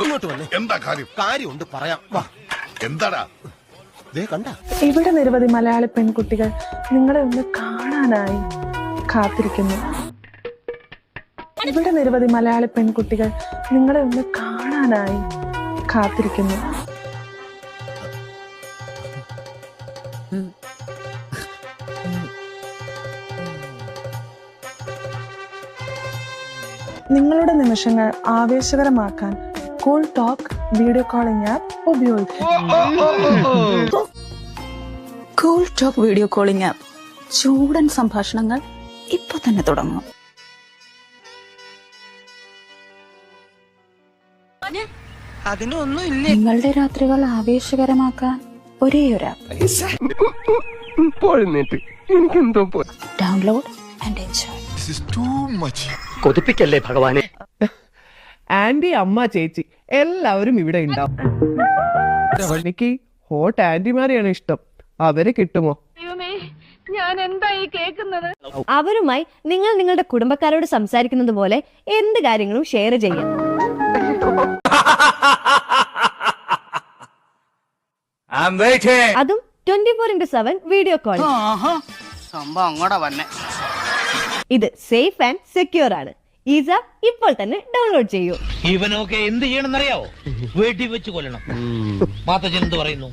ഇങ്ങോട്ട് വന്നേ. എന്താ കാര്യം? കാര്യമുണ്ട് പറയാം. വാ. എന്താടാ? കണ്ട ഇവിടെ നിരവധി മലയാളി പെൺകുട്ടികൾ നിങ്ങളെ ഒന്ന് കാണാനായി കാത്തിരിക്കുന്നു. ഇവിടെ നിരവധി മലയാളി പെൺകുട്ടികൾ നിങ്ങളെ ഒന്ന് കാണാനായി കാത്തിരിക്കുന്നു. നിങ്ങളുടെ നിമിഷങ്ങൾ ആവേശകരമാക്കാൻ cool talk video calling app ഉപയോഗിക്കും. Cool talk video calling app ചൂടൻ സംഭാഷണങ്ങൾ ഇപ്പൊ തന്നെ തുടങ്ങും. നിങ്ങളുടെ രാത്രികൾ ആവേശകരമാക്കാൻ ഒരേ ഒരു ആപ്പ്. Download and enjoy. കൊതിപ്പിക്കല്ലേ ഭഗവാനെ. ആന്റി, അമ്മ, ചേച്ചി എല്ലാവരും ഇവിടെ ഉണ്ടാവും. എനിക്ക് ഹോട്ട് ആന്റിമാരെയാണ് ഇഷ്ടം. അവരെ കിട്ടുമോ? അവരുമായി നിങ്ങൾ നിങ്ങളുടെ കുടുംബക്കാരോട് സംസാരിക്കുന്നത് പോലെ എന്ത് കാര്യങ്ങളും ഷെയർ ചെയ്യാം. അതും 24/7 വീഡിയോ കോൾ. ഇത് സേഫ് ആൻഡ് സെക്യൂർ ആണ്. ഈസ ഇപ്പോൾ തന്നെ ഡൗൺലോഡ് ചെയ്യൂ. ഇവനൊക്കെ എന്ത് ചെയ്യണമെന്നറിയാവോ? വീട്ടിൽ വെച്ച് കൊല്ലണം. മാത്തച്ഛൻ എന്ത് പറയുന്നു?